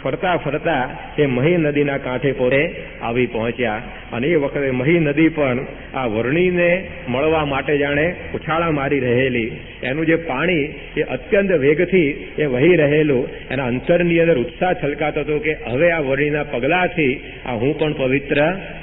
ફરતા ફરતા એ મહી નદીના કાંઠે પોતે આવી પહોંચ્યા અને એ વખતે મહી નદી પણ આ વરણીને મળવા માટે જાણે ઉછાળા મારી રહેલી, એનું જે પાણી એ અત્યંત વેગથી એ વહી રહેલું, એના અંતરની અંદર ઉત્સાહ છલકાતો હતો કે હવે આ વરણીના પગલાથી આ હું પણ પવિત્ર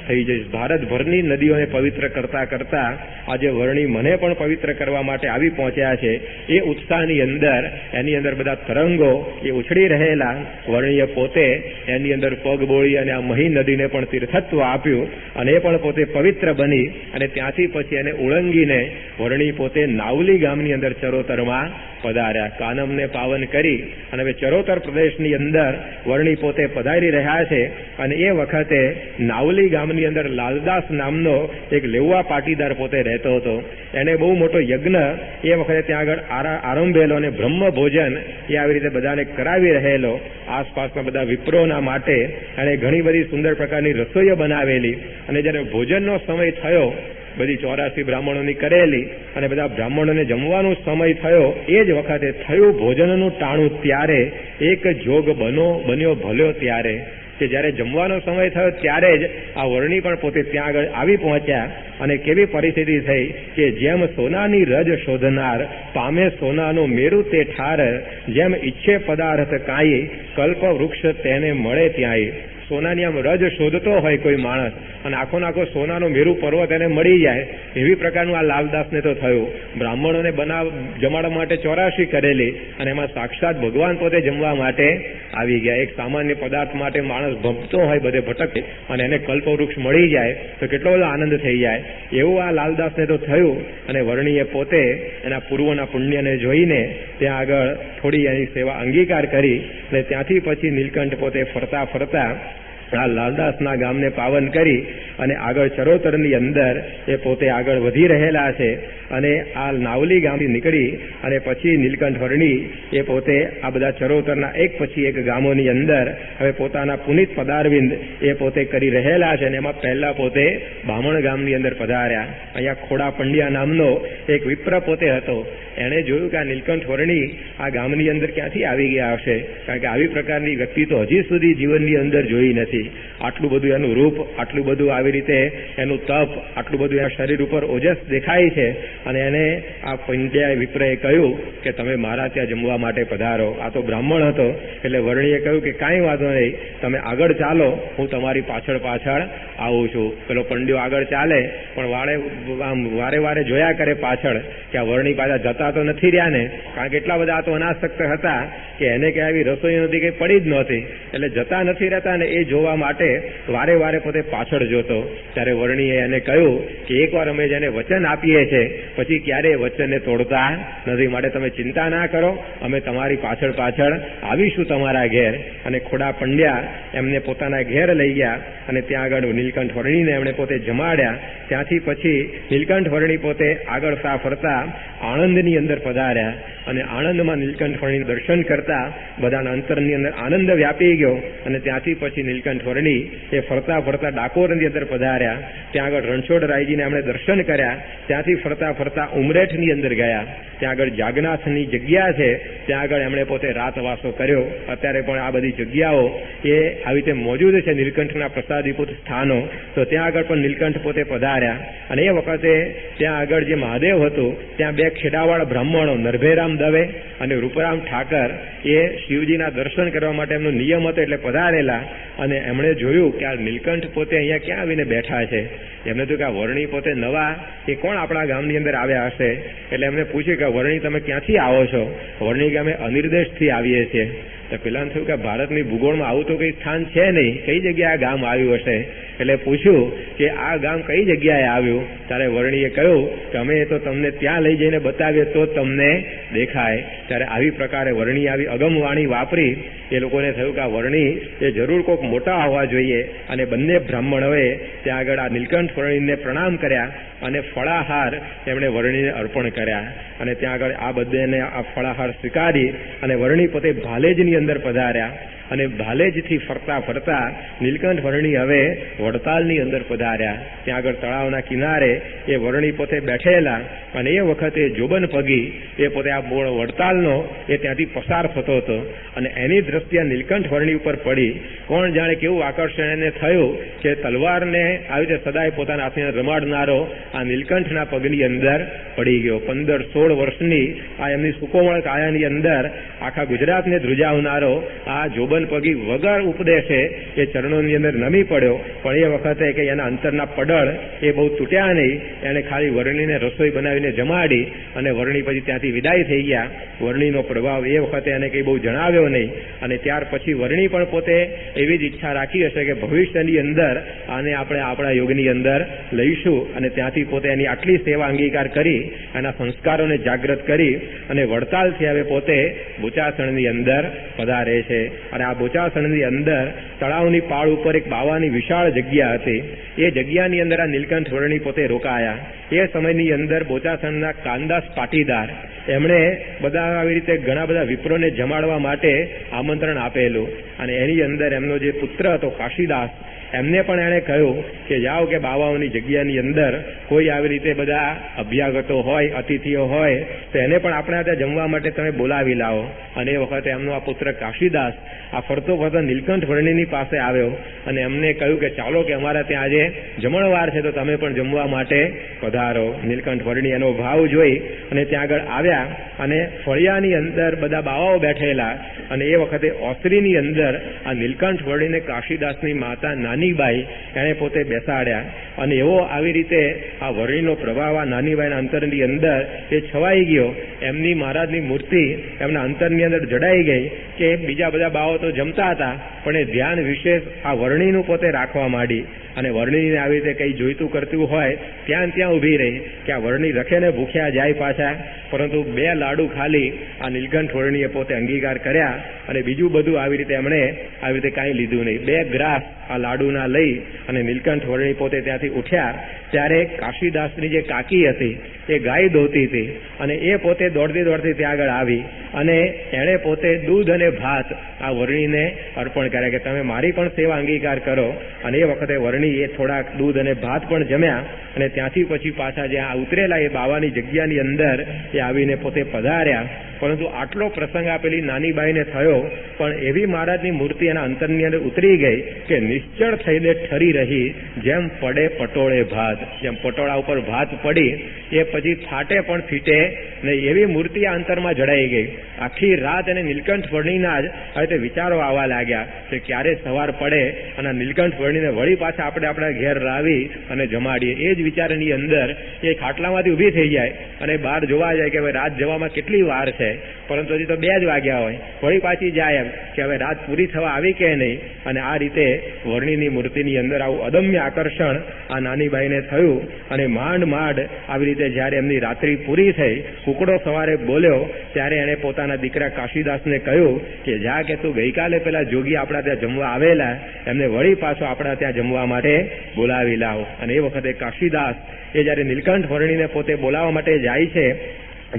થઈ જઈશ. ભારતભરની નદીઓને પવિત્ર કરતા કરતા આજે વરણી મને પણ પવિત્ર કરવા માટે આવી પહોંચ્યા છે. એ ઉત્સાહની અંદર એની અંદર બધા તરંગો એ ઉછળી રહેલા. વરણીએ પોતે એની અંદર પગ બોળી અને આ મહી નદીને પણ તીર્થત્વ આપ્યું અને એ પણ પોતે પવિત્ર બની અને ત્યાંથી પછી એને ઉળંગીને વરણી પોતે નાવલી ગામની અંદર ચરોતરમાં પધાર્યા. કાનમને પાવન કરી અને હવે ચરોતર પ્રદેશની અંદર વરણી પોતે પધારી રહ્યા છે અને એ વખતે નાવલી ગામની અંદર લાલદાસ નામનો એક લેવા પાટીદાર પોતે રહેતો હતો. એને બહુ મોટો યજ્ઞ એ વખતે ત્યાં આગળ આરંભેલો અને બ્રહ્મ ભોજન એ આવી રીતે બધાને કરાવી રહેલો. આસપાસના બધા વિપ્રોના માટે એણે ઘણી બધી સુંદર પ્રકારની રસોઈઓ બનાવેલી અને જ્યારે ભોજનનો સમય થયો, બધી 84 બ્રાહ્મણોની કરેલી અને બધા બ્રાહ્મણોને જમવાનો સમય થયો, એ જ વખતે થયું ભોજનનું ટાણું ત્યારે એક જોગ બન્યો ભલ્યો ત્યારે કે જ્યારે જમવાનો સમય થયો ત્યારે જ આ વરણી પણ પોતે ત્યાં આગળ આવી પહોંચ્યા અને કેવી પરિસ્થિતિ થઈ કે જેમ સોનાની રજ શોધનાર પામે સોનાનો મેરુ તે ઠાર, જેમ ઈચ્છે પદાર્થ કાંઈ કલ્પ વૃક્ષ તેને મળે ત્યાંય. સોનાની આમ રજ શોધતો હોય કોઈ માણસ અને આખો નાખો સોનાનો મેરુ પર્વત એને મળી જાય, એવી પ્રકારનું આ લાલદાસને તો થયું. બ્રાહ્મણોને જમાડવા માટે 84 કરેલી અને એમાં સાક્ષાત ભગવાન પોતે જમવા માટે આવી ગયા. એક સામાન્ય પદાર્થ માટે માણસ ભમતો હોય, બધે ભટકે અને એને કલ્પવૃક્ષ મળી જાય તો કેટલો બધો આનંદ થઈ જાય. એવું આ લાલદાસને તો થયું અને વરણીએ પોતે એના પૂર્વના પુણ્યને જોઈને ત્યાં આગળ થોડી એની સેવા અંગીકાર કરી અને ત્યાંથી પછી નીલકંઠ પોતે ફરતા ફરતા આ લાલદાસના ગામને પાવન કરી અને આગળ ચરોતરની અંદર એ પોતે આગળ વધી રહેલા છે. અને આ નાવલી ગામથી નીકળી અને પછી નીલકંઠ વરણી એ પોતે આ બધા ચરોતરના એક પછી એક ગામોની અંદર હવે પોતાના પુનિત પદારવિંદ એ પોતે કરી રહેલા છે. અને એમાં પહેલા પોતે બામણ ગામની અંદર પધાર્યા. અહીંયા ખોડા પંડ્યા નામનો એક વિપ્ર પોતે હતો. એણે જોયું કે આ નીલકંઠ વરણી આ ગામની અંદર ક્યાંથી આવી ગયા હશે, કારણ કે આવી પ્રકારની વ્યક્તિ તો હજી સુધી જીવનની અંદર જોઈ નથી. આટલું બધું એનું રૂપ, આટલું બધું આવી રીતે એનું તપ, આટલું બધું એના શરીર ઉપર ઓજસ દેખાય છે. અને એને આ પંડ્યા વિપ્રએ કહ્યું કે તમે મારા ત્યાં જમવા માટે પધારો. આ તો બ્રાહ્મણ હતો એટલે વરણીએ કહ્યું કે કાંઈ વાંધો નહીં, તમે આગળ ચાલો, હું તમારી પાછળ પાછળ આવું છું. પેલો પંડ્યો આગળ ચાલે પણ વારે વારે જોયા કરે પાછળ કે આ વરણી પાછા જતા તો નથી રહ્યા ને, કારણ કે એટલા બધા આ તો અનાસક્ત હતા કે એને કે આવી રસોઈ નથી કે પડી જ નહોતી, એટલે જતા નથી રહેતા ને એ જોવા માટે વારે વારે પોતે પાછળ જોતો. ત્યારે વરણીએ એને કહ્યું કે એકવાર અમે જેને વચન આપીએ છીએ પછી ક્યારેય વચનને તોડતા નથી, માટે તમે ચિંતા ના કરો, અમે તમારી પાછળ પાછળ આવીશું તમારા ઘેર. અને ખોડા પંડ્યા એમને પોતાના ઘેર લઈ ગયા અને ત્યાં આગળ નીલકંઠ વરણીને એમણે પોતે જમાડ્યા. ત્યાંથી પછી નીલકંઠ વરણી પોતે આગળ ફરતા આણંદની અંદર પધાર્યા અને આણંદમાં નીલકંઠ વરણી દર્શન કરતા બધાના અંતરની અંદર આનંદ વ્યાપી ગયો. અને ત્યાંથી પછી નીલકંઠ વરણી એ ફરતા ફરતા ડાકોરની અંદર પધાર્યા. ત્યાં આગળ રણછોડરાયજીને એમણે દર્શન કર્યા. ત્યાંથી ફરતા ફરતા ઉમરેઠની અંદર ગયા. ત્યાં આગળ જાગનાથની જગ્યા છે, ત્યાં આગળ એમણે પોતે રાતવાસો કર્યો. અત્યારે પણ આ બધી જગ્યાઓ એ આવી રીતે મોજૂદ છે, નીલકંઠના પ્રસાદીભૂત સ્થાનો. તો ત્યાં આગળ પણ નીલકંઠ પોતે પધાર્યા અને એ વખતે ત્યાં આગળ જે મહાદેવ હતું ત્યાં 2 ખેડાવાળ બ્રાહ્મણો નરભેરામ દવે અને રૂપરામ ઠાકર એ શિવજીના દર્શન કરવા માટે એમનો નિયમ હતો એટલે પધારેલા. અને એમણે જોયું કે આ નીલકંઠ પોતે અહીંયા ક્યાં આવીને બેઠા છે. એમને તો કે આ વરણી પોતે નવા એ કોણ આપણા ગામની અંદર આવ્યા હશે. એટલે એમને પૂછ્યું કે વરણી તમે ક્યાંથી આવો છો? વરણી કે અમે અનિર્દેશથી આવીએ છીએ. તો પેલાને થયું કે ભારતની ભૂગોળમાં આવું તો કંઈ સ્થાન છે નહીં, કઈ જગ્યાએ આ ગામ આવ્યું હશે. એટલે પૂછ્યું કે આ ગામ કઈ જગ્યાએ આવ્યું. ત્યારે વરણીએ કહ્યું કે અમે તો તમને ત્યાં લઈ જઈને બતાવીએ તો તમને દેખાય. ત્યારે આવી પ્રકારે વરણી આવી અગમવાણી વાપરી. એ લોકોને થયું કે આ વરણી એ જરૂર કોઈક મોટા હોવા જોઈએ. અને બંને બ્રાહ્મણોએ ત્યાં આગળ આ નીલકંઠ વરણીને પ્રણામ કર્યા અને ફળાહાર એમણે વરણીને અર્પણ કર્યા. અને ત્યાં આગળ આ બધાને આ ફળાહાર સ્વીકારી અને વરણી પોતે ભાલેજની અંદર પધાર્યા. અને ભાલેજથી ફરતા ફરતા નીલકંઠ વર્ણી હવે વડતાલની અંદર પધાર્યા. ત્યાં આગળ તળાવના કિનારે એ વર્ણી પોતે બેઠેલા અને એ વખતે જોબન પગી એ પોતે આ મૂળ વડતાલનો એ ત્યાંથી પસાર થતો હતો અને એની દ્રષ્ટિ નીલકંઠ વર્ણી ઉપર પડી. કોણ જાણે કેવું આકર્ષણ એને થયું કે તલવારને આવી રીતે સદાય પોતાના હાથને રમાડનારો આ નીલકંઠના પગની અંદર પડી ગયો. 15-16 વર્ષની આ એમની સુકોમળ કાયાની અંદર આખા ગુજરાતને ધ્રુજાવનારો આ જોબન પગી વગર ઉપદેશે એ ચરણોની અંદર નમી પડ્યો. પણ એ વખતે કે એના અંતરના પડળ એ બહુ તૂટ્યા નહીં. એને ખાલી વર્ણીને રસોઈ બનાવીને જમાડી અને વર્ણી પછી ત્યાંથી વિદાય થઈ ગયા. વર્ણીનો પ્રભાવ એ વખતે એને કંઈ બહુ જણાવ્યો નહીં. અને ત્યાર પછી વર્ણી પણ પોતે એવી જ ઈચ્છા રાખી હશે કે ભવિષ્યની અંદર આને આપણે આપણા યોગની અંદર લઈશું અને ત્યાંથી પોતે એની આટલી સેવા અંગીકાર કરી એના સંસ્કારોને જાગૃત કરી અને વડતાલથી હવે પોતે બોચાસણની અંદર પધારે છે. અને આ બોચાસણની અંદર તળાવની પાળ ઉપર એક બાવાની વિશાળ જગ્યા હતી. એ જગ્યાની અંદર આ નીલકંઠ વર્ણી પોતે રોકાયા. એ સમયની અંદર બોચાસણના કાનદાસ પાટીદાર એમણે બધા આવી રીતે ઘણા બધા વિપ્રોને જમાડવા માટે આમંત્રણ આપેલું અને એની અંદર એમનો જે પુત્ર હતો કાશીદાસ એમને પણ એણે કહ્યું કે જાઓ કે બાવાઓની જગ્યાની અંદર કોઈ આવી રીતે બધા અભ્યાગતો હોય, અતિથિઓ હોય તો એને પણ આપણે ત્યાં જમવા માટે તમે બોલાવી લાવો. અને એ વખતે એમનો આ પુત્ર કાશીદાસ આ ફરતો ફરતો નીલકંઠ વર્ણીની પાસે આવ્યો અને એમને કહ્યું કે ચાલો કે અમારા ત્યાં આજે જમણવાર છે તો તમે પણ જમવા માટે પધારો. નીલકંઠ વર્ણી એનો ભાવ જોઈ અને ત્યાં આગળ આવ્યા અને ફળિયાની અંદર બધા બાવાઓ બેઠેલા અને એ વખતે ઓસરીની અંદર આ નીલકંઠ વર્ણીને કાશીદાસની માતા નાનીબાઈ એણે પોતે બેસાડ્યા અને એવો આવી રીતે આ વર્ણીનો પ્રભાવ આ નાનીબાઈના અંતરની અંદર એ છવાઈ ગયો. એમની મહારાજની મૂર્તિ એમના અંતરની અંદર જડાઈ ગઈ કે બીજા બધા બાવો તો જમતા હતા પણ એ ધ્યાન વિશેષ આ વર્ણીનું પોતે રાખવા માંડી અને વર્ણીને આવી રીતે કંઈ જોઈતું કરતું હોય ત્યાં ઊભી રહી કે આ વર્ણી રખે ને ભૂખ્યા જાય પાછા. પરંતુ 2 લાડુ ખાલી આ નીલકંઠ વર્ણીએ પોતે અંગીકાર કર્યા અને બીજું બધું આવી રીતે એમણે આવી રીતે કાંઈ લીધું નહીં. 2 ગ્રાસ આ લાડુના લઈ અને નીલકંઠ વર્ણી પોતે ત્યાંથી ઉઠ્યા. ત્યારે કાશીદાસની જે કાકી હતી એ ગાય દોતી હતી અને એ પોતે દોડતી ત્યાં આગળ આવી અને એણે પોતે દૂધ અને ભાત આ વર્ણીને અર્પણ કર્યા કે તમે મારી પણ સેવા અંગીકાર કરો. અને એ વખતે વર્ણી એ થોડાક દૂધ અને ભાત પણ જમ્યા અને ત્યાંથી પછી પાછા જ્યાં ઉતરેલા એ બાવાની જગ્યાની અંદર એ આવીને પોતે પધાર્યા. પરંતુ આટલો પ્રસંગ આપેલી નાનીબાઈને થયો પણ એવી મહારાજની મૂર્તિ એના અંતરની અંદર ઉતરી ગઈ કે નિશ્ચળ થઈને ઠરી રહી જેમ પડે પટોળે ભાત. જેમ પટોળા ઉપર ભાત પડી એ પછી ફાટે પણ ફીટે નહીં એવી મૂર્તિ આ અંતરમાં જડાઈ ગઈ. આખી રાત એને નીલકંઠ વર્ણીના જ આવી રીતે વિચારો આવવા લાગ્યા કે ક્યારે સવાર પડે અને નીલકંઠ વર્ણીને વળી પાછા આપણે આપણા ઘેર લાવી અને જમાડીએ. એ જ વિચારની અંદર એ ખાટલામાંથી ઊભી થઈ જાય અને બહાર જોવા જાય કે હવે રાત જવામાં કેટલી વાર છે પરંતુ હજી તો 2 જ વાગ્યા હોય. વળી પાછી જાય એમ કે હવે રાત પૂરી થવા આવી કે નહીં. અને આ રીતે વર્ણીની મૂર્તિની અંદર આવું અદમ્ય આકર્ષણ આ નાનીબાઈને થયું અને માંડ આવી રીતે જ્યારે એમની રાત્રિ પૂરી થઈ કુકડો સવારે બોલ્યો ત્યારે એણે પોતાના દીકરા કાશીદાસને કહ્યું કે જા કે તું ગઈકાલે પેલા જોગી આપણા ત્યાં જમવા આવેલા એમને વળી પાછો આપણા ત્યાં જમવા માટે બોલાવી લાવો. અને એ વખતે કાશીદાસ એ જ્યારે નીલકંઠ વર્ણીને પોતે બોલાવવા માટે જાય છે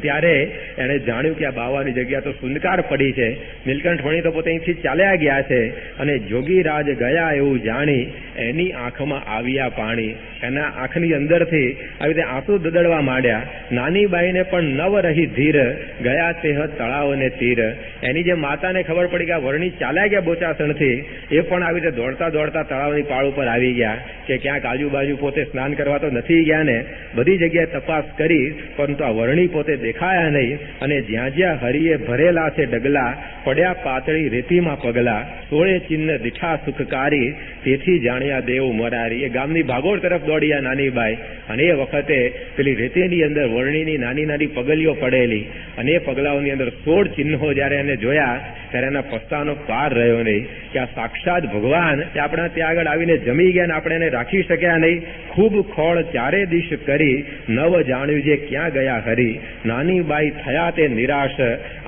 ત્યારે એણે જાણ્યું કે આ બાવાની જગ્યા તો સુનકાર પડી છે. નીલકંઠ વર્ણી તો પોતે અહીંથી ચાલ્યા ગયા છે અને જોગીરાજ ગયા એવું જાણી એની આંખમાં આવ્યા પાણી. એના આંખની અંદરથી આવી રીતે આંસુ દદડવા માંડ્યા. નાનીબાઈને પણ નવ રહી ધીર ગયા તેહ તળાવ ને તીર. એની જે માતાને ખબર પડી કે આ વર્ણી ચાલ્યા ગયા બોચાસણથી એ પણ આવી રીતે દોડતા તળાવની પાળ ઉપર આવી ગયા કે ક્યાંક આજુબાજુ પોતે સ્નાન કરવા તો નથી ગયા ને. બધી જગ્યાએ તપાસ કરી પરંતુ આ વર્ણી પોતે દેખાયા નહીં અને જ્યાં હરિએ ભરેલા છે ડગલા પડ્યા પાતળી રેતીમાં પગલા 16 ચિહ્ન દીઠા સુખકારી તેથી જાણ્યા દેવ મરારી. એ ગામની ભાગોળ તરફ દોડ્યા નાનીબાઈ અને એ વખતે પેલી રેતીની અંદર વર્ણીની નાની પગલીઓ પડેલી અને એ પગલાઓની અંદર 16 ચિહ્નો જ્યારે એને જોયા ત્યારે એના પસ્તાનો પાર રહ્યો નહીં કે આ સાક્ષાત ભગવાન આપણા ત્યાં આગળ આવીને જમી ગયા ને આપણે એને રાખી શક્યા નહીં. ખૂબ ખોળ ચારે દિશ કરી નવ જાણ્યું જે ક્યાં ગયા હરી. નાનીબાઈ થયા તે નિરાશ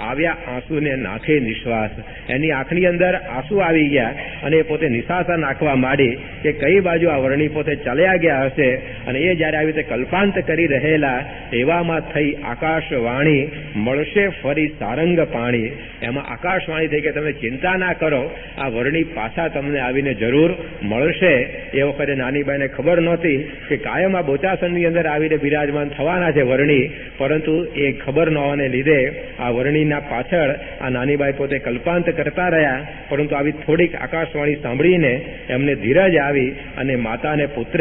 આવ્યા આંસુને નાખે નિશ્વાસ. એની આંખની અંદર આંસુ આવી ગયા અને એ પોતે નિશાસા નાખવા માંડી કે કઈ બાજુ આ વર્ણી પોતે ચાલ્યા ગયા હશે. અને એ જ્યારે આવી રીતે કલ્પાંત કરી રહેલા એવામાં થઈ આકાશવાણી મળશે ફરી સારંગ પાણી. એમાં આકાશવાણી આકાશવાણી થઈ કે તમે ચિંતા ના કરો, આ વર્ણી પાછા તમને આવીને જરૂર મળશે. એ વખતે નાનીબાઈને ખબર નહોતી કે કાયમ આ બોચાસણની અંદર આવીને બિરાજમાન થવાના છે વર્ણી, પરંતુ એ ખબર ન હોવાને લીધે આ વર્ણીના પાછળ આ નાનીબાઈ પોતે કલ્પાંત કરતા રહ્યા. પરંતુ આવી થોડીક આકાશવાણી સાંભળીને એમને ધીરજ આવી અને માતા અને પુત્ર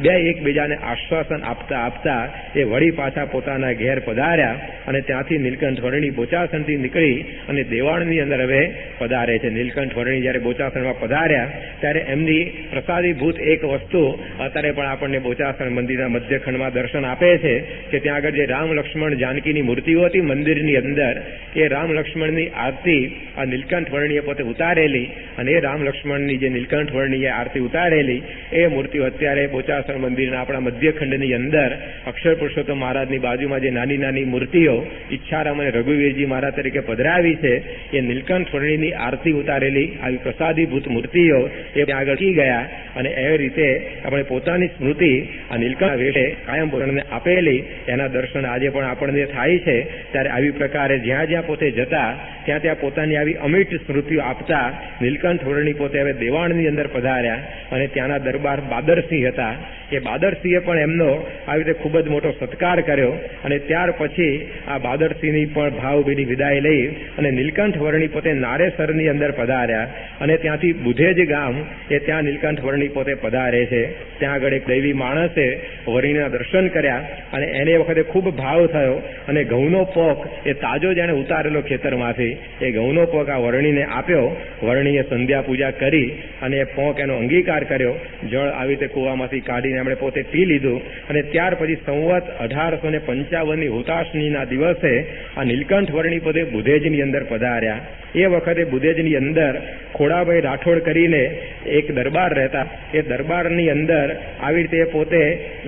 બે એકબીજાને આશ્વાસન આપતા આપતા એ વળી પાછા પોતાના ઘેર પધાર્યા અને ત્યાંથી નીલકંઠ વર્ણી બોચાસણથી નીકળી અને દેવાળની અંદર હવે પધારે છે. નીલકંઠ વર્ણી જ્યારે બોચાસણમાં પધાર્યા ત્યારે એમની પ્રસાદીભૂત એક વસ્તુ અત્યારે પણ આપણને બોચાસણ મંદિરના મધ્યખંડમાં દર્શન આપે છે કે ત્યાં આગળ જે રામ લક્ષ્મણ જાનકીની મૂર્તિઓ હતી મંદિરની અંદર, એ રામ લક્ષ્મણની આરતી આ નીલકંઠ વર્ણીએ પોતે ઉતારેલી અને એ રામ લક્ષ્મણની જે નીલકંઠ વર્ણીએ આરતી ઉતારેલી એ મૂર્તિઓ અત્યારે બોચાસણ મંદિરના આપણા મધ્યખંડની અંદર અક્ષર પુરુષોત્તમ મહારાજની બાજુમાં જે નાની નાની મૂર્તિઓ ઈચ્છારામ અને રઘુવીરજી મહારાજ તરીકે પધરાવી છે, એ નીલકંઠ વર્ણીની આરતી ઉતારેલી આવી પ્રસાદીભૂત મૂર્તિઓ એ ત્યાં આગળ કી ગયા અને એ રીતે આપણે પોતાની સ્મૃતિ આ નીલકંઠ વેશે કાયમ પોતાને આપેલી એના દર્શન આજે પણ આપણને થાય છે. ત્યારે આવી પ્રકારે જ્યાં જ્યાં પોતે જતા ત્યાં ત્યાં પોતાની આવી અમિટ સ્મૃતિઓ આપતા નીલકંઠ વર્ણી પોતે હવે દેવાણની અંદર પધાર્યા અને ત્યાંના દરબાર બાદરસિંહ હતા. એ બાદરસિંહે પણ એમનો આવી રીતે ખૂબ જ મોટો સત્કાર કર્યો અને ત્યાર પછી આ બાદરસિંહની પણ ભાવભીની વિદાય લઈ અને નીલકંઠ વર્ણી પોતે નારેસરની અંદર પધાર્યા અને ત્યાંથી બુધેજ ગામ એ ત્યાં નીલકંઠ વર્ણી પોતે પધારે છે. ત્યાં આગળ એક દૈવી માણસે વર્ણીના દર્શન કર્યા અને એને વખતે ખૂબ ભાવ થયો અને ઘઉંનો પોક એ તાજો જેણે ઉતારેલો ખેતરમાંથી એ ઘઉંનો પોક આ વર્ણીને આપ્યો. વર્ણીએ સંધ્યા પૂજા કરી અને એ પોક એનો અંગીકાર કર્યો. જળ આવી રીતે કૂવામાંથી કાઢીને એમણે પોતે પી લીધું અને ત્યાર પછી સંવત 1855ની હુતાશનીના દિવસે આ નીલકંઠ વર્ણી પોતે બુધેજની અંદર પધાર્યા. એ વખતે બુધેજની અંદર ખોડાભાઈ રાઠોડ કરીને એક દરબાર રહેતા. એ દરબારની અંદર આવી રીતે પોતે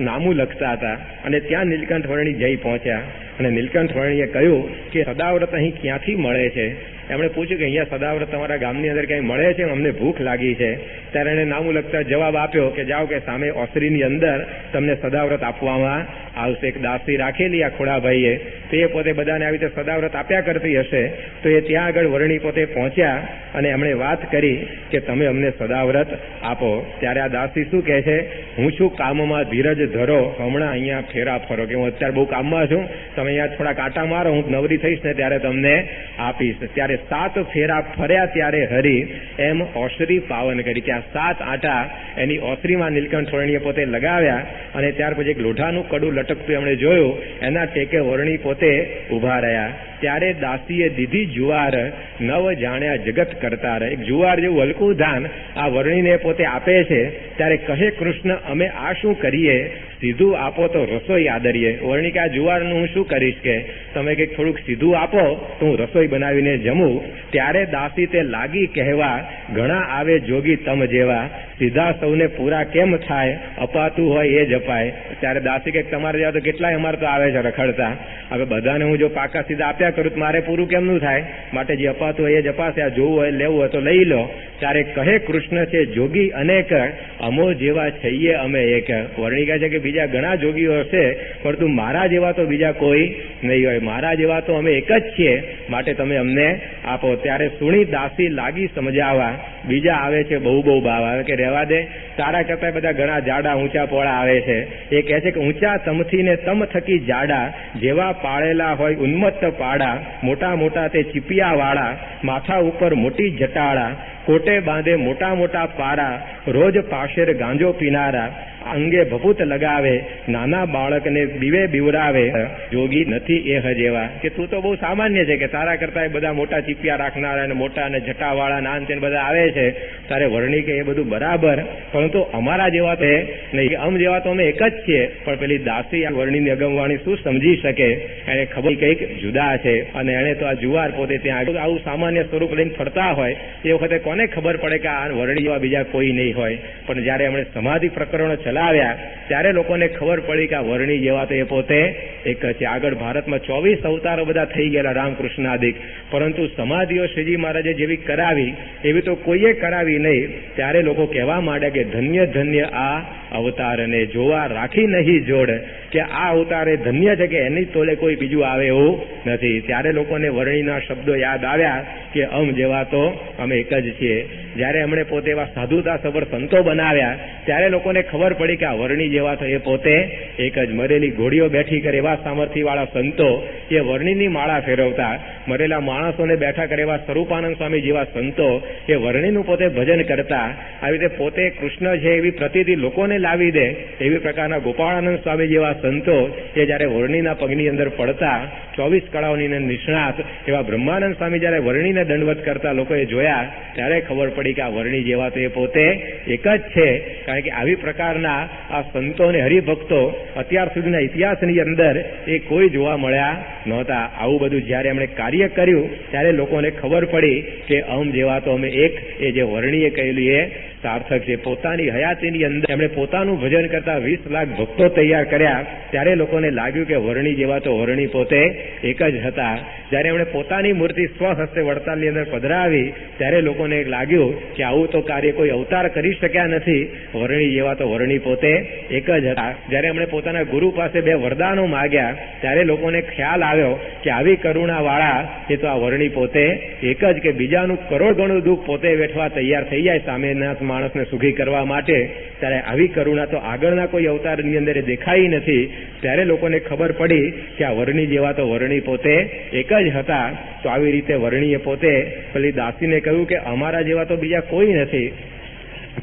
નામું લખતા હતા અને ત્યાં નીલકંઠ વર્ણી જઈ પહોંચ્યા અને નીલકંઠ વર્ણીએ કહ્યું કે સદાવ્રત અહીં ક્યાંથી મળે છે. એમણે પૂછ્યું કે અહીંયા સદાવ્રત તમારા ગામની અંદર ક્યાંય મળે છે, અમને ભૂખ લાગી છે. ત્યારે એને નામું લખતા જવાબ આપ્યો કે જાઓ કે સામે ઓસરીની અંદર તમને સદાવ્રત આપવામાં આવશે. એક દાસી રાખેલી આ ખોડાભાઈએ, તે પોતે બધાને આવી રીતે સદાવ્રત આપ્યા કરતી હશે. તો એ ત્યાં આગળ વર્ણી પોતે પહોંચ્યા અને એમણે વાત કરી કે તમે અમને સદાવ્રત આપો. ત્યારે આ દાસી શું કહે છે, હું છું કામમાં, ધીરજ ધરો, હમણાં અહીંયા ફેરા ફરો, કે હું અત્યારે બહુ કામમાં છું, તમે અહીંયા થોડા કાંટા મારો, હું નવરી થઈશ ને ત્યારે તમને આપીશ. ત્યારે 7 ફેરા ફર્યા ત્યારે હરી એમ ઓસરી પાવન કરી. ત્યાં 7 આંટા એની ઓસરીમાં નીલકંઠ વર્ણીએ પોતે લગાવ્યા અને ત્યાર પછી એક લોઢાનું કડું લટકતું એમણે જોયું, એના ટેકે વર્ણી પોતે ઉભા રહ્યા. ત્યારે દાસીએ દીધી જુવાર, નવ જાણ્યા જગત કરતા રહે. એક જુવાર જેવું હલકું ધાન આ વર્ણીને પોતે આપે છે. ત્યારે કહે કૃષ્ણ અમે આ શું કરીએ, સીધું આપો તો રસોઈ આદરીએ. વર્ણી કે આ જુવારનું હું શું કરીશ, કે તમે કંઈક થોડુંક સીધું આપો તો હું રસોઈ બનાવીને જમું. ત્યારે દાસી તે લાગી કહેવા, ઘણા આવે જોગી તમ જેવા, સીધા સૌને પૂરા કેમ થાય, અપાતું હોય એ જ અપાય. ત્યારે દાસી કે તમારે જેવા તો કેટલાય અમારે તો આવે છે રખડતા, હવે બધાને હું જો પાકા સીધા આપ્યા કરું તો મારે પૂરું કેમનું થાય, માટે જે અપાતું હોય એ જ અપાશે, આ જોવું હોય લેવું હોય તો લઈ લો. ત્યારે કહે કૃષ્ણ છે જોગી અનેક, અમો જેવા છીએ અમે એક. વર્ણી કહે છે કે બીજા ઘણા જોગીઓ હશે પરંતુ મારા જેવા તો બીજા કોઈ નહીં હોય, મારા જેવા તો અમે એક જ છીએ, માટે તમે અમને આપો. ત્યારે સુણી દાસી લાગી સમજાવવા, બીજા આવે છે બહુ બહુ ભાવ આવે કે રહેવા દે, તારા કરતા બધા ઘણા જાડા ઊંચા પોળા આવે છે. એ કહે છે કે ઊંચા તમથી ને તમ થકી જાડા, જેવા પાળેલા હોય ઉન્મત્ત પાડા, મોટા મોટા તે ચીપિયા વાળા, માથા ઉપર મોટી જટાળા, કોટે બાંધે મોટા મોટા પારા, રોજ પાશેર ગાંજો પીનારા, અંગે ભભૂત લગાવે, નાના બાળકને બીવે બીવરાવે, જોગી નથી એ હજેવા. કે તું તો બહુ સામાન્ય છે, કે તારા કરતા બધા મોટા ચીપિયા રાખનારા અને મોટા અને જટાવાળા નાન તે બધા આવે છે. તારે વર્ણી કે એ બધું બરાબર, પરંતુ અમારા જેવા તો નહીં, અમ જેવા તો અમે એક જ છીએ. પણ પેલી દાસી આ વર્ણીની અગમવાણી શું સમજી શકે, એને ખબર કંઈક જુદા છે અને એને તો આ જુવાર પોતે ત્યાં આવું સામાન્ય સ્વરૂપ લઈને ફરતા હોય એ વખતે કોને ખબર પડે કે આ વર્ણી જેવા બીજા કોઈ નહીં હોય. પણ જયારે એમણે સમાધિ પ્રકરણો ચલાવ્યા ત્યારે લોકોને ખબર પડી કે આ વર્ણી જેવા તો એ પોતે એક છે. આગળ ભારતમાં 24 અવતારો બધા થઈ ગયેલા રામકૃષ્ણાદિક, પરંતુ સમાધિઓ શ્રીજી મહારાજે જેવી કરાવી એવી તો કોઈએ કરાવી નહીં. ત્યારે લોકો કહેવા માંડ્યા કે ધન્ય ધન્ય આ અવતારને જોવા રાખી નહીં જોડ, કે આ અવતાર એ ધન્ય છે કે એની તોલે કોઈ બીજું આવે એવું નથી. ત્યારે લોકોને વર્ણિના શબ્દો યાદ આવ્યા કે જેવા તો અમે એક જ છીએ. જ્યારે એમણે પોતે એવા સાધુતા સબર સંતો બનાવ્યા ત્યારે લોકોને ખબર પડી કે આ વર્ણિ જેવા તો એ પોતે એક જ. મરેલી ઘોડીઓ બેઠી કરે એવા સામર્થ્યવાળા સંતો એ વર્ણિની માળા ફેરવતા, મરેલા માણસોને બેઠા કરે એવા સ્વરૂપાનંદ સ્વામી જેવા સંતો એ વર્ણિનું પોતે ભજન કરતા. આવી રીતે પોતે કૃષ્ણ છે એવી પ્રતીતિ લોકોને લાવી દે એવી પ્રકારના ગોપાળાનંદ સ્વામી જેવા સંતો એ જ્યારે વર્ણિના પગની અંદર પડતા, 24 કળાઓની નિષ્ણાત એવા બ્રહ્માનંદ સ્વામી જ્યારે વર્ણિને દંડવત કરતા લોકોએ જોયા ત્યારે ખબર પડી કે આ વર્ણિ જેવા તો એ પોતે એક જ છે. કારણ કે આવી પ્રકારના આ સંતો અને હરિભક્તો અત્યાર સુધીના ઇતિહાસની અંદર એ કોઈ જોવા મળ્યા નહોતા. આવું બધું જ્યારે એમણે કાર્ય કર્યું ત્યારે લોકોને ખબર પડી કે જેવા તો અમે એક, એ જે વર્ણિએ કહેલું એ સાર્થક છે. પોતાની હયાતીની અંદર એમણે પોતાનું ભજન કરતા 20 લાખ ભક્તો તૈયાર કર્યા ત્યારે લોકોને લાગ્યું કે વર્ણિ જેવા તો વર્ણિ પોતે એક જ હતા. જ્યારે એમણે પોતાની મૂર્તિ સ્વહસ્તે વડતાલની અંદર પધરાવી ત્યારે લોકોને લાગ્યું કે આવું તો કાર્ય કોઈ અવતાર કરી શક્યા નથી, વર્ણિ જેવા તો વર્ણિ પોતે એક જ હતા. જ્યારે એમણે પોતાના ગુરુ પાસે 2 વરદાનો માગ્યા ત્યારે લોકોને ખ્યાલ આવ્યો કે આવી કરુણાવાળા એ તો આ વર્ણિ પોતે એક જ, કે બીજાનું કરોડ ગણું દુઃખ પોતે વેઠવા તૈયાર થઈ જાય સામેના માણસને સુખી કરવા માટે. ત્યારે આવી કરુણા તો આગળના કોઈ અવતારની અંદર દેખાઈ નથી. ત્યારે લોકોને ખબર પડી કે આ વર્ણિ જેવા તો વર્ણિ પોતે એક જ હતા. તો આવી રીતે વર્ણિએ પોતે પેલી દાસીને કહ્યું કે અમારા જેવા તો બીજા કોઈ નથી.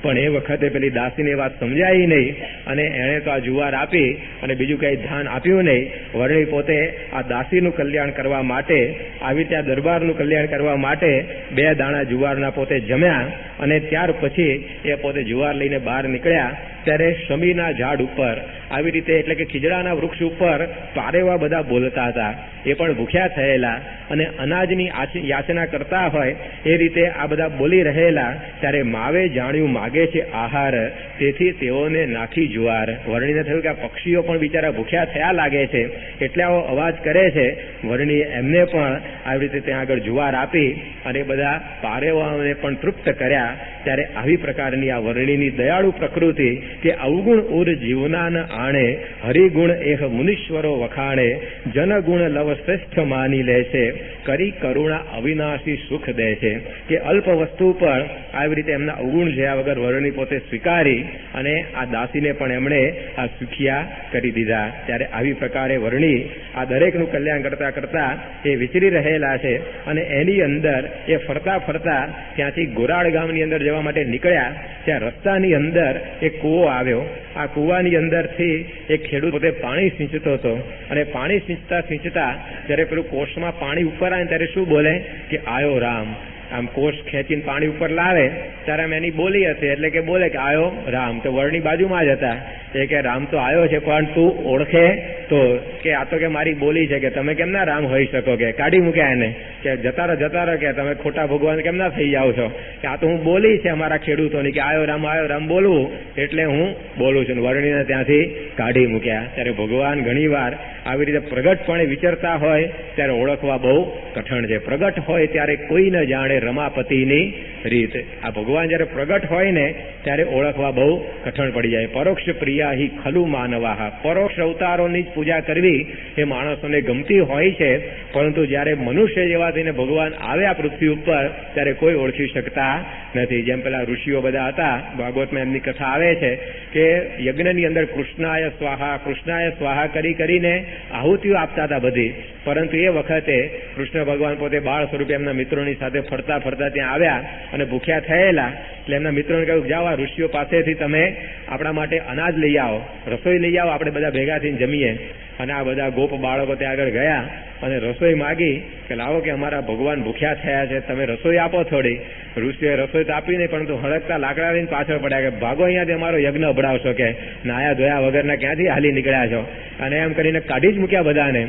પણ એ વખતે પેલી દાસીને વાત સમજાઈ નહીં અને એણે તો આ જુવાર આપી અને બીજું કંઈ ધ્યાન આપ્યું નહીં. વર્ણિ પોતે આ દાસીનું કલ્યાણ કરવા માટે, આવી ત્યાં દરબારનું કલ્યાણ કરવા માટે 2 દાણા જુવારના પોતે જમ્યા અને ત્યાર પછી એ પોતે જુવાર લઈને બહાર નીકળ્યા. ત્યારે શમીના ઝાડ ઉપર આવી રીતે, એટલે કે ખીજડાના વૃક્ષ ઉપર પારેવા બધા બોલતા હતા. એ પણ ભૂખ્યા થયેલા અને અનાજની યાચના કરતા હોય એ રીતે આ બધા બોલી રહેલા. ત્યારે માવે જાણ્યું માગે છે આહાર, તેથી તેઓને નાખી જુવાર. વર્ણિને થયું કે આ પક્ષીઓ પણ બિચારા ભૂખ્યા થયા લાગે છે એટલે આવો અવાજ કરે છે. વર્ણિએ એમને પણ આવી રીતે ત્યાં આગળ જુવાર આપી અને બધા પારેવાઓને પણ તૃપ્ત કર્યા. ત્યારે આવી પ્રકારની આ વર્ણિની દયાળુ પ્રકૃતિ કે અવગુણ ઉર જીવનાન આણે, હરિગુણ એહ મુનીશ્વરો વખાણે, જનગુણ લવ શ્રેષ્ઠ માની લે છે, કરી કરુણા અવિનાશી સુખ દે છે. કે અલ્પ વસ્તુ પર આવી રીતે એમના અવગુણ જોયા વગર વર્ણિ પોતે સ્વીકારી અને આ દાસીને પણ એમણે આ સુખિયા કરી દીધા. ત્યારે આવી પ્રકારે વર્ણિ આ દરેકનું કલ્યાણ કરતા કરતા એ વિચરી રહેલા છે અને એની અંદર એ ફરતા ફરતા ત્યાંથી ગોરાડ ગામની અંદર જવા માટે નીકળ્યા. ત્યાં રસ્તાની અંદર એક કૂવો આવ્યો. આ કૂવાની અંદરથી એક ખેડૂત પોતે પાણી સિંચતો હતો અને પાણી સિંચતા સિંચતા જ્યારે પેલું કોષમાં પાણી ઉપર આવે ત્યારે શું બોલે કે આયો રામ. આમ કોષ ખેંચીને પાણી ઉપર લાવે ત્યારે આમ એની બોલી હતી, એટલે કે બોલે કે આયો રામ. તો વર્ણિ બાજુમાં જ હતા. એ કે રામ તો આવ્યો છે પણ તું ઓળખે તો, કે આ તો કે મારી બોલી છે, કે તમે કેમ ના રામ હોઈ શકો, કે કાઢી મૂક્યા એને, કે જતા રહો કે તમે ખોટા ભગવાન કેમ ના થઈ જાઓ છો, કે આ તો હું બોલી છે અમારા ખેડૂતોની, કે આયો રામ બોલવું એટલે હું બોલું છું. વર્ણિને ત્યાંથી કાઢી મૂક્યા. ત્યારે ભગવાન ઘણીવાર આવી રીતે પ્રગટપણે વિચરતા હોય ત્યારે ઓળખવા બહુ કઠણ છે. પ્રગટ હોય ત્યારે કોઈ ન જાણે રમાપતિની રીત. આ ભગવાન જયારે પ્રગટ હોય ને ત્યારે ઓળખવા બહુ કઠણ પડી જાય. પરોક્ષ પ્રિયા હિ ખલુ માનવાહ. પરોક્ષ અવતારોની જ પૂજા કરવી એ માણસોને ગમતી હોય છે, પરંતુ જયારે મનુષ્ય જેવા થઈને ભગવાન આવ્યા પૃથ્વી ઉપર ત્યારે કોઈ ઓળખી શકતા નથી. જેમ પેલા ઋષિઓ બધા હતા, ભાગવતમાં એમની કથા આવે છે કે યજ્ઞની અંદર કૃષ્ણાય સ્વાહા કરીને આહુતિઓ આપતા હતા બધી. પરંતુ એ વખતે કૃષ્ણ ભગવાન પોતે બાળ સ્વરૂપે એમના મિત્રોની સાથે ફરતા ફરતા ત્યાં આવ્યા અને ભૂખ્યા થયેલા. એટલે એમના મિત્રોને કહ્યું, જાઓ આ ઋષિઓ પાસેથી તમે આપણા માટે અનાજ લઈ આવો, રસોઈ લઈ આવો, આપણે બધા ભેગા થઈને જમીએ. અને આ બધા ગોપ બાળકો ત્યાં આગળ ગયા અને રસોઈ માગી કે લાવો કે અમારા ભગવાન ભૂખ્યા થયા છે, તમે રસોઈ આપો થોડી. ઋષિએ રસોઈ તો આપી નહીં, પરંતુ હળકતા લાકડા લઈને પાછળ પડ્યા કે ભાગો અહીંયાથી અમારો યજ્ઞ અભડાવશો, કે નાયા ધોયા વગરના ક્યાંથી હાલી નીકળ્યા છો. અને એમ કરીને કાઢી જ મૂક્યા બધાને.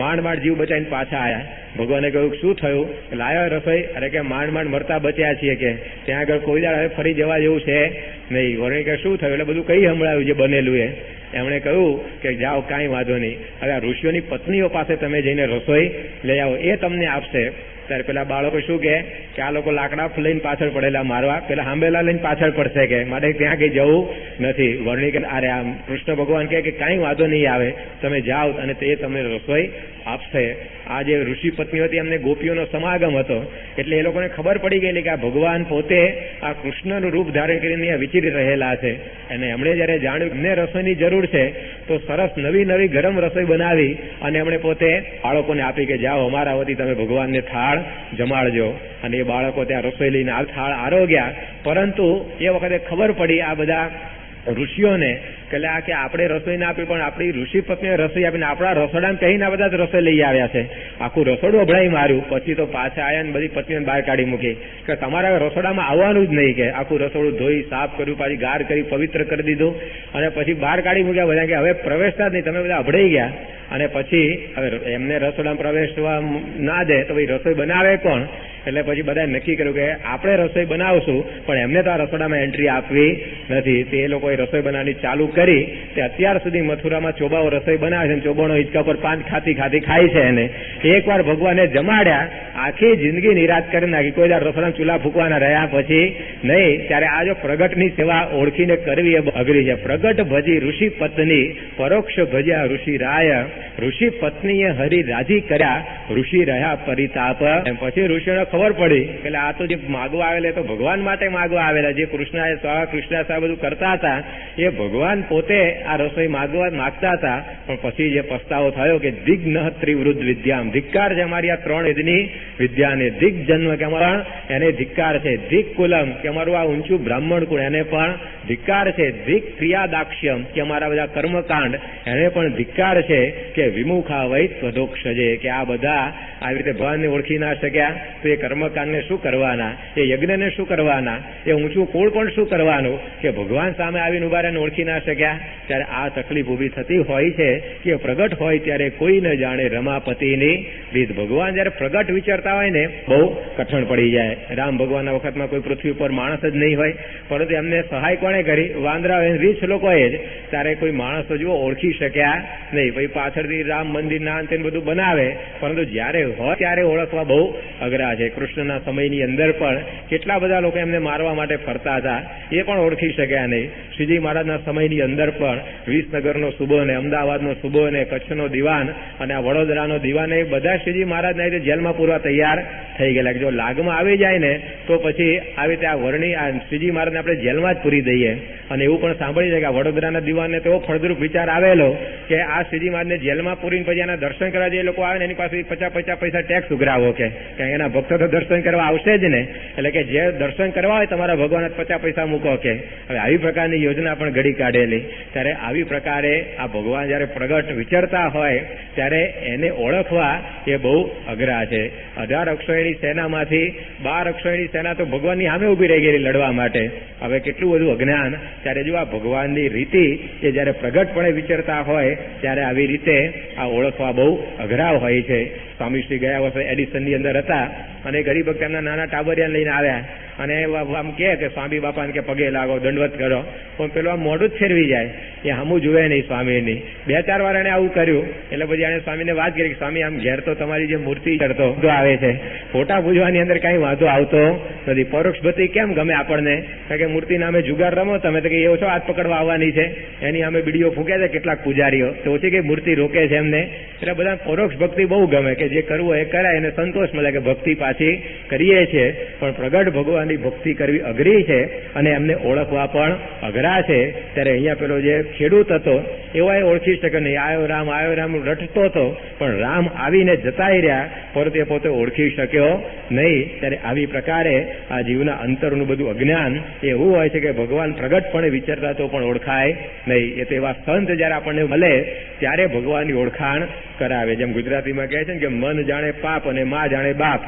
માંડ જીવ બચાવીને પાછા આવ્યા. ભગવાને કહ્યું શું થયું, લાયો રસોઈ, અરે કે માંડ મરતા બચ્યા છીએ, કે ત્યાં આગળ કોઈ દાડ હવે ફરી જવા જેવું છે નહીં. વર્ણિ કે શું થયું, એટલે બધું કઈ સંભળાયું જે બનેલું એ. એમણે કહ્યું કે જાઓ કાંઈ વાંધો નહીં, હવે આ ઋષિઓની પત્નીઓ પાસે તમે જઈને રસોઈ લઈ આવો, એ તમને આપશે. ત્યારે પેલા બાળકો શું કે કે આ લોકો લાકડા લઈને પાછળ પડેલા મારવા, પેલા હાંભેલા લઈને પાછળ પડશે કે માટે ત્યાં કઈ જવું નથી. વર્ણિક અરે આમ કૃષ્ણ ભગવાન કહે કે કાંઈ વાંધો નહીં આવે, તમે જાઓ અને તે તમને રસોઈ આપશે. આ જે ઋષિ પત્નીઓ હતી એમને ગોપીઓનો સમાગમ હતો એટલે એ લોકોને ખબર પડી ગયેલી કે આ ભગવાન પોતે આ કૃષ્ણનું રૂપ ધારણ કરીને વિચરી રહેલા છે. અને એમણે જયારે જાણ્યું એમને રસોઈની જરૂર છે તો સરસ નવી નવી ગરમ રસોઈ બનાવી અને એમણે પોતે બાળકોને આપી કે જાઓ અમારા વતી તમે ભગવાનને થાળ જમાડજો. અને એ બાળકો ત્યાં રસોઈ લઈને આ થાળ આરોગ્યા. પરંતુ એ વખતે ખબર પડી આ બધા ઋષિઓને કે આપણે રસોઈ ના આપી પણ આપણી ઋષિ પત્નીએ રસોઈ આપીને આપણા રસોડામાં કહીને આ બધા જ રસોઈ લઈ આવ્યા છે. આખું રસોડું અભડાઈ માર્યું. પછી તો પાછા આવ્યા ને બધી પત્નીઓને બહાર કાઢી મૂકી કે તમારા રસોડામાં આવવાનું જ નહીં, કે આખું રસોડું ધોઈ સાફ કર્યું, પાછી ગાર કરી પવિત્ર કરી દીધું અને પછી બહાર કાઢી મૂક્યા બધા કે હવે પ્રવેશતા જ નહીં, તમે બધા અભડાઈ ગયા. અને પછી હવે એમને રસોડામાં પ્રવેશવા ના દે તો ભાઈ રસોઈ બનાવે કોણ? એટલે પછી બધાએ નક્કી કર્યું કે આપણે રસોઈ બનાવશું પણ એમને તો આ રસોડામાં એન્ટ્રી આપવી નથી. તે લોકોએ રસોઈ બનાવવાની ચાલુ કરી. તે અત્યાર સુધી મથુરામાં ચોબાઓ રસોઈ બનાવે છે, ચોબાનો હિંચકા પર પાન ખાતી ખાય છે. એને એકવાર ભગવાને જમાડ્યા, આખી જિંદગી નિરાશ કરી નાખી. કોઈ દર રસોડામાં ચૂલા ફૂંકવાના રહ્યા પછી નહીં. ત્યારે આ જો પ્રગટની સેવા ઓળખીને કરવી એ અઘરી છે. પ્રગટ ભજી ઋષિ પત્ની, પરોક્ષ ભજ્યા ઋષિ રાય, ઋષિ પત્નીએ હરિ રાજી કર્યા, ઋષિ રહ્યા પરિતાપ. પછી ઋષિઓને ખબર પડી કે આ તો જે માગવા આવેલા તો ભગવાન માટે માગવા આવેલા, જે કૃષ્ણ સાહેબ બધું કરતા હતા એ ભગવાન પોતે આ રસોઈ માગતા હતા. પણ પછી જે પસ્તાવો થયો કે દિગ્ન ત્રિવૃદ્ધ વિદ્યામ, ધિક્કાર છે અમારી આ 3 વેદની વિદ્યાને. દિગ જન્મ કે અમારા એને ધિક્કાર છે. દિક કુલમ કે અમારું આ ઊંચું બ્રાહ્મણ કુળ એને પણ ધિક્કાર છે. દિક ક્રિયાદાક્ષ્યમ કે અમારા બધા કર્મકાંડ એને પણ ધિક્કાર છે. કે વિમુખા વૈ સ્વદોક્ષજે કે આ બધા આવી રીતે ભગવાનને ઓળખી ના શક્યા તો એ કર્મકાંડને શું કરવાના, એ યજ્ઞને શું કરવાના, એ ઊંચું કુળ પણ શું કરવાનું, કે ભગવાન સામે આવીને ઉભા રહીને ઓળખી ના શક્યા. ત્યારે આ તકલીફ ઉભી થતી હોય છે કે પ્રગટ હોય ત્યારે કોઈ ન જાણે રમાપતિની રીત. ભગવાન જયારે પ્રગટ વિચારતા હોય ને બહુ કઠણ પડી જાય. રામ ભગવાનના વખતમાં કોઈ પૃથ્વી ઉપર માણસ જ નહીં હોય, પરંતુ એમને સહાય કોણે કરી? વાંદરા રીછ લોકોએ જ. ત્યારે કોઈ માણસો જુઓ ઓળખી શક્યા નહીં. ભાઈ પાછળથી રામ મંદિર ના અંતે બધું બનાવે, પરંતુ જયારે હોય ત્યારે ઓળખવા બહુ અઘરા છે. કૃષ્ણના સમયની અંદર પણ કેટલા બધા લોકો એમને મારવા માટે ફરતા હતા, એ પણ ઓળખી શક્યા નહીં. શ્રીજી મહારાજના સમયની અંદર પણ વિસનગરનો સુબો ને, અમદાવાદનો સુબો ને, કચ્છનો દિવાન અને આ વડોદરાનો દિવાન એ બધા શ્રીજી મહારાજને રીતે જેલમાં પૂરવા તૈયાર થઈ ગયેલા. જો લાગમાં આવી જાય ને તો પછી આવી રીતે આ વર્ણી આ શ્રીજી મહારાજને આપણે જેલમાં જ પૂરી દઈએ. અને એવું પણ સાંભળી છે કે આ વડોદરાના દિવાનને તો ફળદ્રુપ વિચાર આવેલો કે આ શ્રીજી મહારાજને જેલમાં પૂરીને પછી એના દર્શન કરવા જે લોકો આવે ને એની પાસે 50 પૈસા ટેક્સ ઉઘરાવો, કે એના ભક્તો તો દર્શન કરવા આવશે જ ને. એટલે કે જે દર્શન કરવા હોય તમારા ભગવાન 50 પૈસા મૂકો. કે હવે આવી પ્રકારની યોજના પણ ઘડી કાઢેલી. ત્યારે આવી પ્રકારે આ ભગવાન જયારે પ્રગટ વિચરતા હોય ત્યારે એને ઓળખવા એ બહુ અઘરા છે. 18 અક્ષોહિણી સેનામાંથી 12 અક્ષોહિણી સેના તો ભગવાનની સામે ઉભી રહી ગયેલી લડવા માટે. હવે કેટલું બધું અજ્ઞાન. ત્યારે જો આ ભગવાનની રીતિ એ જયારે પ્રગટપણે વિચરતા હોય ત્યારે આવી રીતે આ ઓળખવા બહુ અઘરા હોય છે. સ્વામી શ્રી ગયા વર્ષે એડિસનની અંદર હતા અને ગરીબ ભક્ત એમના નાના ટાબરિયા લઈને આવ્યા અને આમ કે સ્વામી બાપાને કે પગે લાગો, દંડવત કરો, પણ પેલું આમ મોઢું જ ફેરવી જાય, એ હમું જુએ નહીં સ્વામીની. 2-4 વાર એને આવું કર્યું એટલે પછી એને સ્વામીને વાત કરી કે સ્વામી આમ ઘેર તો તમારી જે મૂર્તિ કરતો આવે છે, ફોટા પૂજવાની અંદર કઈ વાંધો આવતો નથી. પરોક્ષ ભક્તિ કેમ ગમે આપણને? કારણ કે મૂર્તિ નામે જુગાર રમો તમે તો કે એવો છો હાથ પકડવા આવવાની છે, એની અમે બીડીઓ ફૂંકે છે કેટલાક પૂજારીઓ, તો ઓછી કઈ મૂર્તિ રોકે છે એમને. એટલે બધા પરોક્ષ ભક્તિ બહુ ગમે કે જે કરવું એ કરાય, એને સંતોષ મળે કે ભક્તિ પાછી કરીએ છીએ. પણ પ્રગટ ભગવાનની ભક્તિ કરવી અઘરી છે અને એમને ઓળખવા પણ અઘરા છે. ત્યારે અહીંયા પેલો જે ખેડૂત હતો એવો એ ઓળખી શકે નહીં. આયો રામ રટતો હતો, પણ રામ આવીને જતાય રહ્યા, પરંતુ એ પોતે ઓળખી શક્યો નહીં. ત્યારે આવી પ્રકારે આ જીવના અંતરનું બધું અજ્ઞાન એવું હોય છે કે ભગવાન પ્રગટપણે વિચારતા તો પણ ઓળખાય નહીં. એ તો એવા સંત જયારે આપણને મળે ત્યારે ભગવાનની ઓળખાણ કરાવે. જેમ ગુજરાતીમાં કહે છે ને કે મન જાણે પાપ અને માં જાણે બાપ.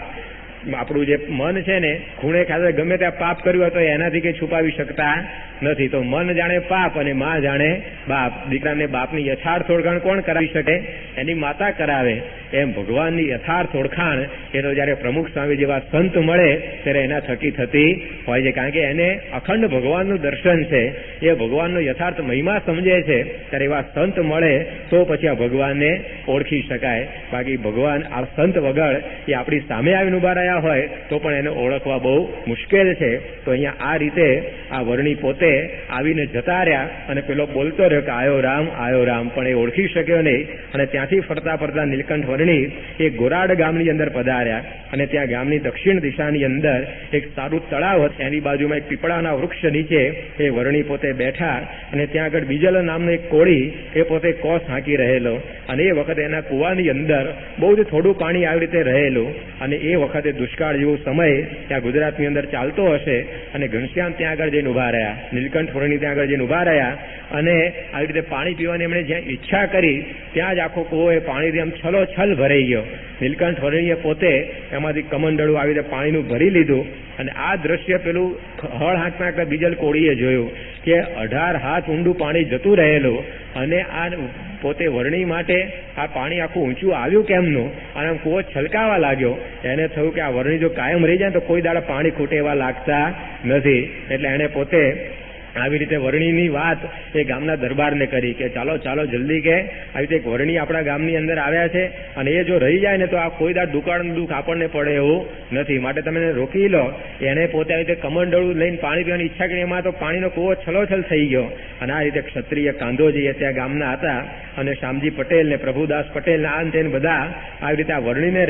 આપણું જે મન છે ને ખૂણે ખાતે ગમે ત્યાં પાપ કર્યું હોય તો એનાથી કઈ છુપાવી શકતા નથી. તો મન જાણે પાપ અને માં જાણે બાપ. દીકરાને બાપની યથાર્થ ઓળખાણ કોણ કરાવી શકે? એની માતા કરાવે. એમ ભગવાનની યથાર્થ ઓળખાણ એ તો જયારે પ્રમુખ સ્વામી જેવા સંત મળે ત્યારે એના થકી થતી હોય છે. કારણ કે એને અખંડ ભગવાનનું દર્શન છે, એ ભગવાનનો યથાર્થ મહિમા સમજે છે. ત્યારે એવા સંત મળે તો પછી આ ભગવાનને ઓળખી શકાય. બાકી ભગવાન આ સંત વગર એ આપણી સામે આવીને ઉભા રહ્યા ગયા હોય તો પણ એને ઓળખવા બહુ મુશ્કેલ છે. તો અહીંયા આ રીતે આ વર્ણી પોતે આવીને જતા રહ્યા અને પેલો બોલતો રહ્યો કે આયો રામ, પણ એ ઓળખી શક્યો નહીં. અને ત્યાંથી ફરતા ફરતા નીલકંઠ વર્ણી એ ગોરાડ ગામની અંદર પધાર્યા અને ત્યાં ગામની દક્ષિણ દિશાની અંદર એક સારું તળાવ હતું. એની બાજુમાં એક પીપળાના વૃક્ષ નીચે એ વર્ણી પોતે બેઠા અને ત્યાં આગળ બીજલ નામનો એક કોળી એ પોતે કોસ હાંકી રહેલો અને એ વખતે એના કુવાની અંદર બહુ જ થોડું પાણી આવી રીતે રહેલું અને એ વખતે દુષ્કાળ જેવો સમય ત્યાં ગુજરાતની અંદર ચાલતો હશે અને ઘનશ્યામ ત્યાં આગળ જઈને ઉભા રહ્યા, નીલકંઠ વર્ણી ત્યાં આગળ જઈને ઉભા રહ્યા અને આવી રીતે પાણી પીવાની એમણે જ્યાં ઈચ્છા કરી ત્યાં જ આખો કૂવો એ પાણીથી આમ છલોછલ ભરાઈ ગયો. નીલકંઠ વર્ણીએ પોતે એમાંથી કમંડળું આવી રીતે પાણીનું ભરી લીધું અને આ દ્રશ્ય પેલું હળ હાંકના બીજલ કોળીએ જોયું કે 18 હાથ ઊંડું પાણી જતું રહેલું અને આ પોતે વર્ણી માટે આ પાણી આખું ઊંચું આવ્યું કેમનું અને આમ કૂવો છલકાવા લાગ્યો. એને થયું કે આ વર્ણી જો કાયમ રહી જાય તો કોઈ દાડા પાણી ખૂટે એવા લાગતા નથી. એટલે એને પોતે આવી રીતે વર્ણીની વાત એ ગામના દરબારને કરી કે ચાલો જલ્દી કે આવી રીતે એક વર્ણી આપણા ગામની અંદર આવ્યા છે અને એ જો રહી જાય ને તો આ કોઈ દાડ દુકાળનું દુઃખ આપણને પડે એવું નથી, માટે તમે એને રોકી લો. એને પોતે આવી રીતે કમંડળું લઈને પાણી પીવાની ઈચ્છા કરી, એમાં તો પાણીનો કૂવો છલોછલ થઈ ગયો. અને આ રીતે ક્ષત્રિય કાંધોજી ત્યાં ગામના હતા અને શ્યામજી પટેલ ને પ્રભુદાસ પટેલ ને આ તેને બધા આવી રીતે આ વર્ણીને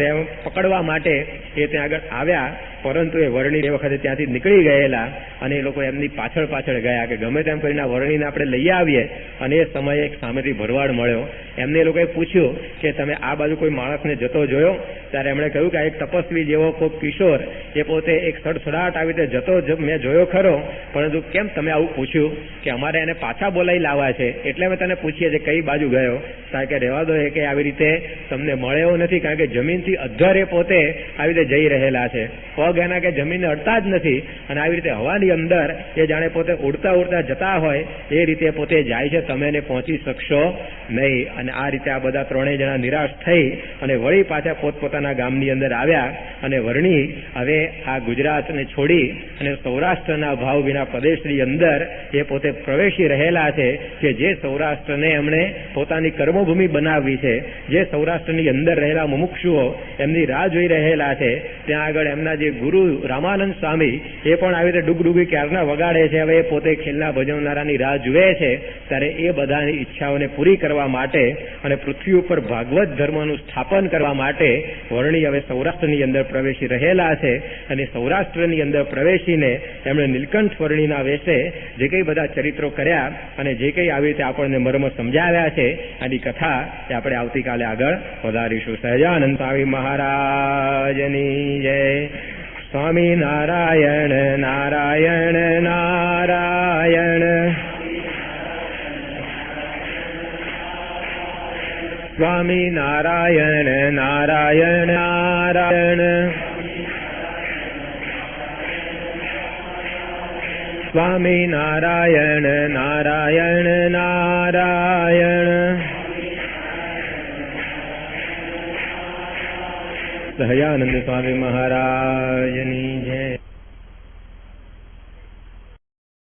પકડવા માટે એ ત્યાં આગળ આવ્યા. પરંતુ એ વર્ણી એ વખતે ત્યાંથી નીકળી ગયેલા અને એ લોકો એમની પાછળ ગયા કે ગમે તેમ કરીને વર્ણીને આપણે લઈ આવીએ. અને એ સમયે એક સામેથી ભરવાડ મળ્યો. એમને એ લોકોએ પૂછ્યું કે તમે આ બાજુ કોઈ માણસને જતો જોયો? ત્યારે એમણે કહ્યું કે એક તપસ્વી જેવો કોઈ કિશોર એ પોતે એક સડસડાટ આવી રીતે જતો મેં જોયો ખરો, પરંતુ કેમ તમે આવું પૂછ્યું? કે અમારે એને પાછા બોલાવી લાવવા છે એટલે અમે તને પૂછીએ છીએ કઈ બાજુ ગયો. કારણ કે રહેવા દો કે આવી રીતે તમને મળે એવું નથી, કારણ કે જમીનથી અધ્ધર એ પોતે આવી રીતે જઈ રહેલા છે, પગ એના કે જમીનને અડતા જ નથી અને આવી રીતે હવાની અંદર એ જાણે પોતે ઉડતા જતા હોય એ રીતે પોતે જાય છે, તમે એને પહોંચી શકશો નહીં. અને આ રીતે આ બધા ત્રણેય જણા નિરાશ થઈ અને વળી પાછા પોતપોતાના ગામની અંદર આવ્યા. અને વર્ણી હવે આ ગુજરાતને છોડી અને સૌરાષ્ટ્રના ભાવ વિના પ્રદેશની અંદર એ પોતે પ્રવેશી રહેલા છે કે જે સૌરાષ્ટ્રને એમણે પોતાની કર્મભૂમિ બનાવવી છે, જે સૌરાષ્ટ્રની અંદર રહેલા મુમુક્ષુઓ એમની રાહ જોઈ રહેલા છે. ત્યાં આગળ એમના જે ગુરુ રામાનંદ સ્વામી એ પણ આવી રીતે ડુગડુગી ક્યારના વગાડે છે. હવે એ પોતે ખેલના ભજવનારાની રાહ જુએ છે. ત્યારે એ બધાની ઈચ્છાઓને પૂરી કરવા માટે અને પૃથ્વી ઉપર ભાગવત ધર્મનું સ્થાપન કરવા માટે વર્ણી હવે સૌરાષ્ટ્રની અંદર પ્રવેશી રહેલા છે. અને સૌરાષ્ટ્રની અંદર પ્રવેશીને એમણે નીલકંઠ વર્ણીના વેશે જે કંઈ બધા ચરિત્રો કર્યા અને જે કંઈ આવી રીતે આપણને મર્મ સમજાવ્યા છે આની કથા એ આપણે આવતીકાલે આગળ વધારીશું. સહજાનંદ સ્વામી મહારાજની જય. સ્વામી નારાયણ નારાયણ નારાયણ. સ્વામી નારાયણ નારાયણ નારાયણ. સ્વામી નારાયણ નારાયણ નારાયણ. સહજાનંદ સ્વામી મહારાજની